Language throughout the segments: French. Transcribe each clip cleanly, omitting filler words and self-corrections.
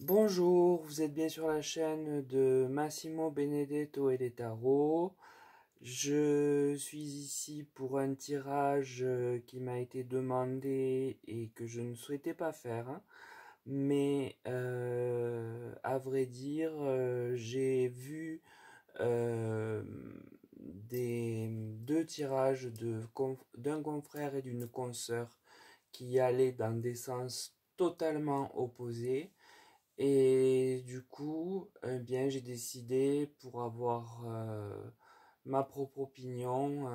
Bonjour, vous êtes bien sur la chaîne de Massimo Benedetto et les tarots. Je suis ici pour un tirage qui m'a été demandé et que je ne souhaitais pas faire, hein. Mais à vrai dire, j'ai vu euh, deux tirages d'un confrère et d'une consoeur qui allaient dans des sens totalement opposés. Et du coup, eh bien, j'ai décidé, pour avoir ma propre opinion,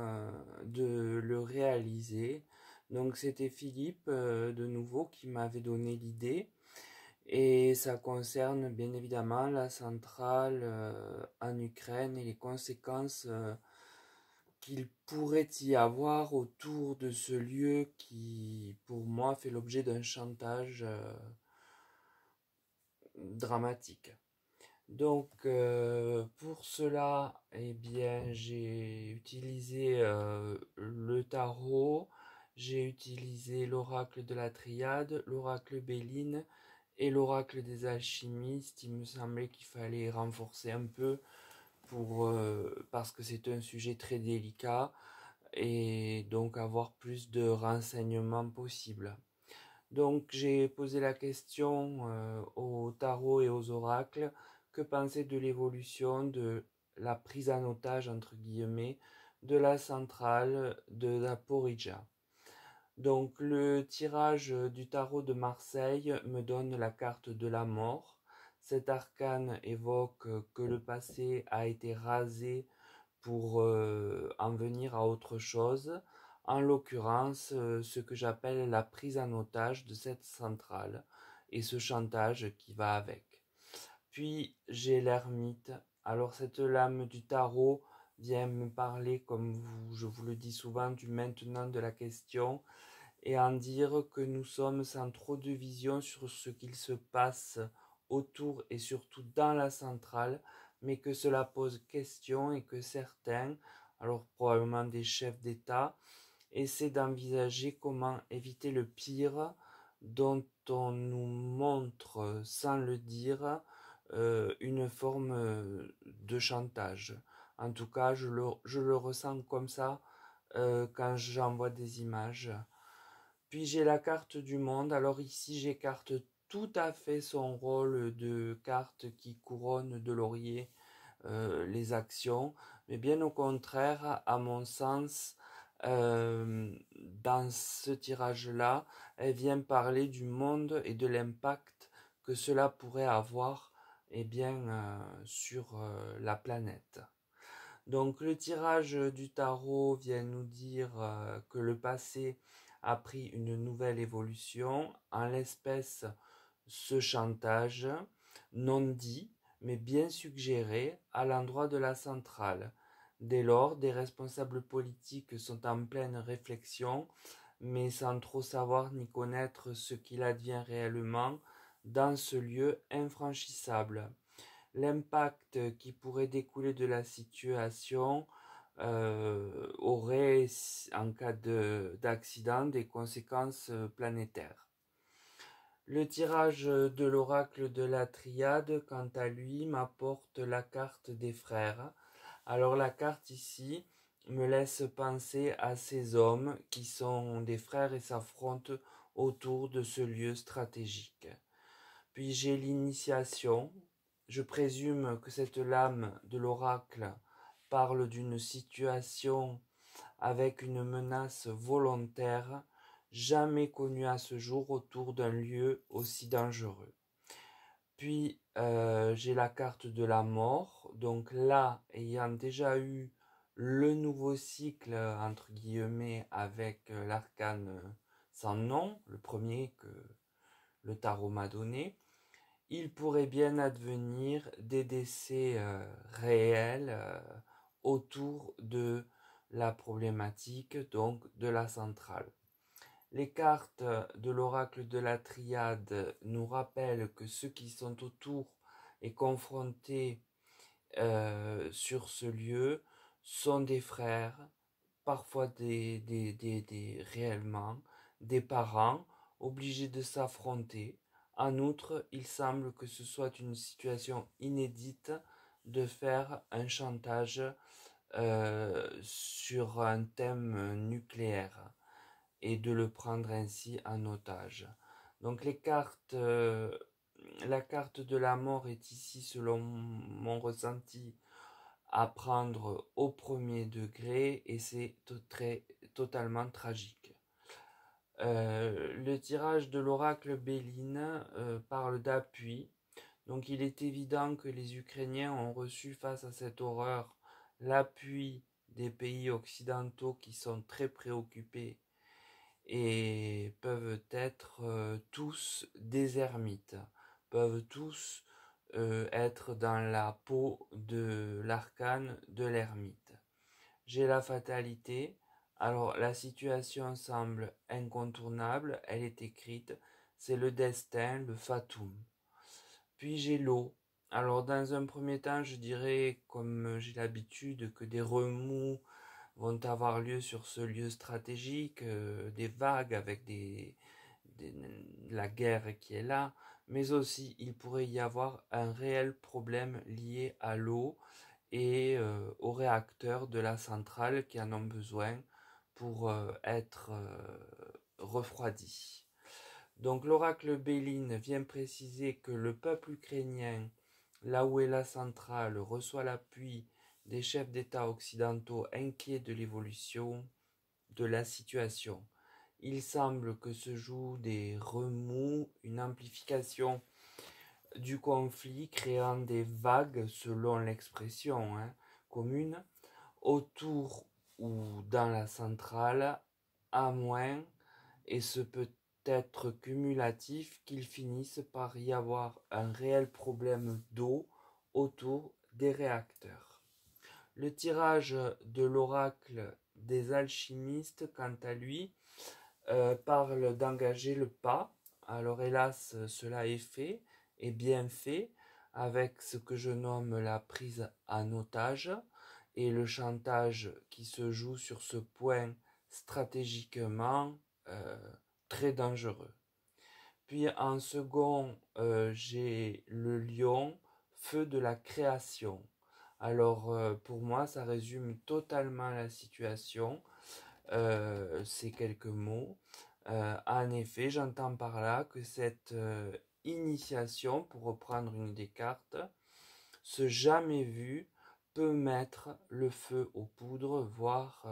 de le réaliser. Donc c'était Philippe, de nouveau, qui m'avait donné l'idée. Et ça concerne bien évidemment la centrale en Ukraine et les conséquences qu'il pourrait y avoir autour de ce lieu qui, pour moi, fait l'objet d'un chantage dramatique. Donc pour cela, eh bien, j'ai utilisé le tarot, j'ai utilisé l'oracle de la Triade, l'oracle Béline et l'oracle des alchimistes. Il me semblait qu'il fallait renforcer un peu parce que c'est un sujet très délicat et donc avoir plus de renseignements possibles. Donc j'ai posé la question au tarot et aux oracles, que penser de l'évolution de la prise en otage, entre guillemets, de la centrale de Zaporizhzhia. Donc le tirage du tarot de Marseille me donne la carte de la mort. Cet arcane évoque que le passé a été rasé pour en venir à autre chose, en l'occurrence ce que j'appelle la prise en otage de cette centrale et ce chantage qui va avec. Puis j'ai l'ermite. Alors cette lame du tarot vient me parler, comme je vous le dis souvent, du maintenant de la question et en dire que nous sommes sans trop de vision sur ce qu'il se passe autour et surtout dans la centrale, mais que cela pose question et que certains, alors probablement des chefs d'État, essaient d'envisager comment éviter le pire dont on nous montre, sans le dire, une forme de chantage. En tout cas, je le ressens comme ça quand j'envoie des images. Puis j'ai la carte du monde. Alors ici, j'écarte tout à fait son rôle de carte qui couronne de laurier les actions, mais bien au contraire, à mon sens, dans ce tirage-là, elle vient parler du monde et de l'impact que cela pourrait avoir eh bien, sur la planète. Donc le tirage du tarot vient nous dire que le passé a pris une nouvelle évolution, en l'espèce ce chantage non dit mais bien suggéré à l'endroit de la centrale. Dès lors, des responsables politiques sont en pleine réflexion, mais sans trop savoir ni connaître ce qu'il advient réellement dans ce lieu infranchissable. L'impact qui pourrait découler de la situation aurait, en cas d'accident, des conséquences planétaires. Le tirage de l'oracle de la Triade, quant à lui, m'apporte la carte des frères. Alors la carte ici me laisse penser à ces hommes qui sont des frères et s'affrontent autour de ce lieu stratégique. Puis j'ai l'initiation. Je présume que cette lame de l'oracle parle d'une situation avec une menace volontaire jamais connue à ce jour autour d'un lieu aussi dangereux. Puis j'ai la carte de la mort. Donc là, ayant déjà eu le nouveau cycle, entre guillemets, avec l'arcane sans nom, le premier que le tarot m'a donné, il pourrait bien advenir des décès réels autour de la problématique, donc de la centrale. Les cartes de l'oracle de la Triade nous rappellent que ceux qui sont autour et confrontés sur ce lieu sont des frères, parfois réellement des parents obligés de s'affronter En outre, il semble que ce soit une situation inédite de faire un chantage sur un thème nucléaire et de le prendre ainsi en otage. Donc la carte de la mort est ici, selon mon ressenti, à prendre au premier degré et c'est totalement tragique. Le tirage de l'oracle Béline parle d'appui. Donc il est évident que les Ukrainiens ont reçu face à cette horreur l'appui des pays occidentaux qui sont très préoccupés et peuvent être tous des ermites, peuvent tous être dans la peau de l'arcane de l'ermite. J'ai la fatalité. Alors la situation semble incontournable, elle est écrite, c'est le destin, le fatum. Puis j'ai l'eau. Alors dans un premier temps, je dirais, comme j'ai l'habitude, que des remous vont avoir lieu sur ce lieu stratégique, des vagues avec la guerre qui est là, mais aussi il pourrait y avoir un réel problème lié à l'eau et aux réacteurs de la centrale qui en ont besoin pour être refroidis. Donc l'oracle Béline vient préciser que le peuple ukrainien, là où est la centrale, reçoit l'appui des chefs d'État occidentaux inquiets de l'évolution de la situation. Il semble que se jouent des remous, une amplification du conflit créant des vagues, selon l'expression commune, autour ou dans la centrale, à moins, et ce peut être cumulatif, qu'il finisse par y avoir un réel problème d'eau autour des réacteurs. Le tirage de l'oracle des alchimistes, quant à lui, parle d'engager le pas. Alors hélas, cela est fait, et bien fait, avec ce que je nomme la prise en otage et le chantage qui se joue sur ce point stratégiquement très dangereux. Puis en second, j'ai le lion, feu de la création. Alors pour moi, ça résume totalement la situation, ces quelques mots. En effet, j'entends par là que cette initiation, pour reprendre une des cartes, ce jamais vu, peut mettre le feu aux poudres, voire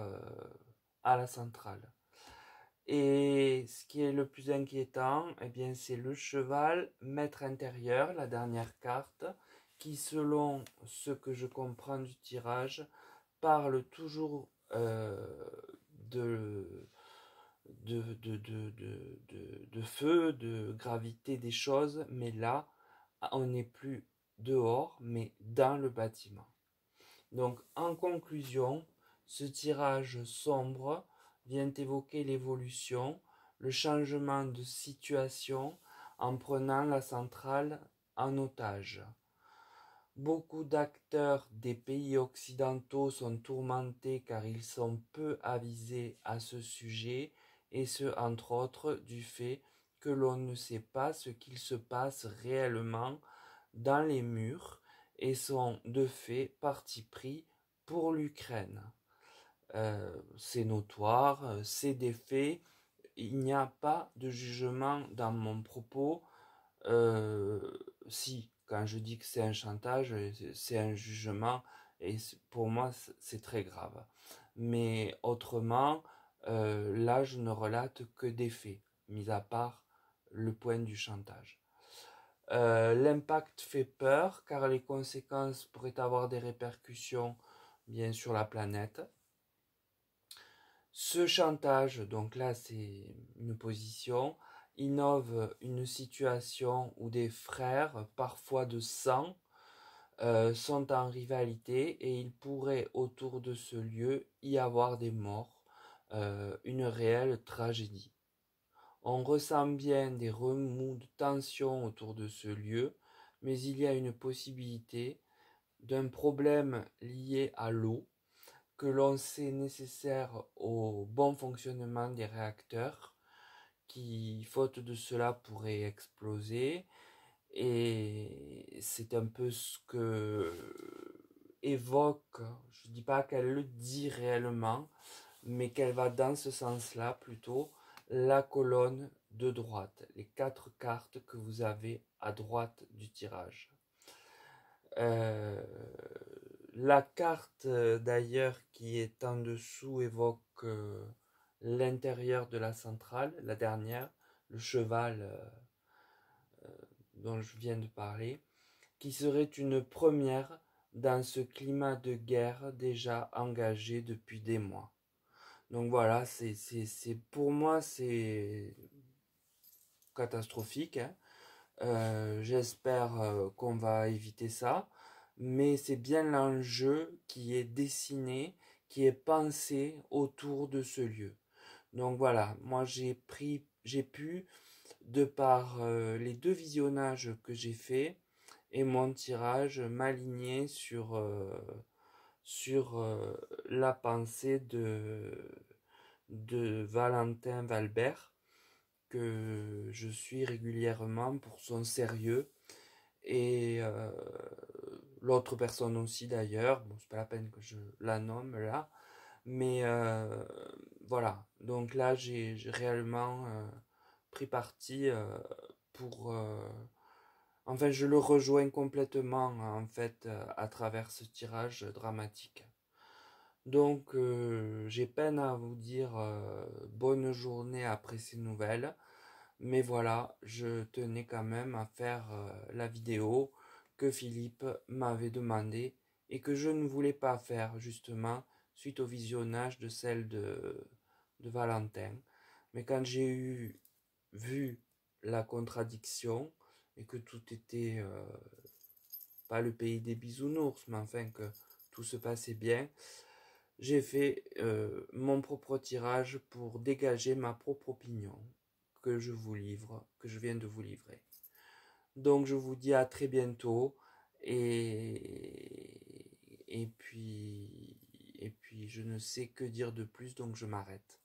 à la centrale. Et ce qui est le plus inquiétant, eh bien, c'est le cheval, maître intérieur, la dernière carte, qui, selon ce que je comprends du tirage, parle toujours de, de feu, de gravité des choses, mais là, on n'est plus dehors, mais dans le bâtiment. Donc, en conclusion, ce tirage sombre vient évoquer l'évolution, le changement de situation en prenant la centrale en otage. Beaucoup d'acteurs des pays occidentaux sont tourmentés car ils sont peu avisés à ce sujet, et ce entre autres du fait que l'on ne sait pas ce qu'il se passe réellement dans les murs et sont de fait parti pris pour l'Ukraine. C'est notoire, c'est des faits, il n'y a pas de jugement dans mon propos. Si, quand je dis que c'est un chantage, c'est un jugement, et pour moi c'est très grave. Mais autrement, là je ne relate que des faits, mis à part le point du chantage. L'impact fait peur car les conséquences pourraient avoir des répercussions bien sur la planète. Ce chantage, donc là c'est une position, innove une situation où des frères, parfois de sang, sont en rivalité et il pourrait autour de ce lieu y avoir des morts, une réelle tragédie. On ressent bien des remous de tension autour de ce lieu, mais il y a une possibilité d'un problème lié à l'eau que l'on sait nécessaire au bon fonctionnement des réacteurs, qui, faute de cela, pourrait exploser. Et c'est un peu ce que évoque, je ne dis pas qu'elle le dit réellement, mais qu'elle va dans ce sens-là plutôt, la colonne de droite, les 4 cartes que vous avez à droite du tirage. La carte d'ailleurs qui est en dessous évoque l'intérieur de la centrale, la dernière, le cheval dont je viens de parler, qui serait une première dans ce climat de guerre déjà engagé depuis des mois. Donc voilà, pour moi c'est catastrophique, hein. J'espère qu'on va éviter ça, mais c'est bien l'enjeu qui est dessiné, qui est pensé autour de ce lieu. Donc voilà, moi j'ai pu, de par les 2 visionnages que j'ai faits et mon tirage, m'aligner sur la pensée de Valentin Valbert, que je suis régulièrement pour son sérieux, et l'autre personne aussi d'ailleurs, bon c'est pas la peine que je la nomme là, mais voilà, donc là j'ai réellement pris parti pour enfin je le rejoins complètement en fait à travers ce tirage dramatique. Donc j'ai peine à vous dire bonne journée après ces nouvelles. Mais voilà, je tenais quand même à faire la vidéo que Philippe m'avait demandé et que je ne voulais pas faire justement suite au visionnage de celle de Valentin. Mais quand j'ai vu la contradiction et que tout était pas le pays des bisounours, mais enfin que tout se passait bien, j'ai fait mon propre tirage pour dégager ma propre opinion que je vous livre, que je viens de vous livrer. Donc je vous dis à très bientôt et puis je ne sais que dire de plus, donc je m'arrête.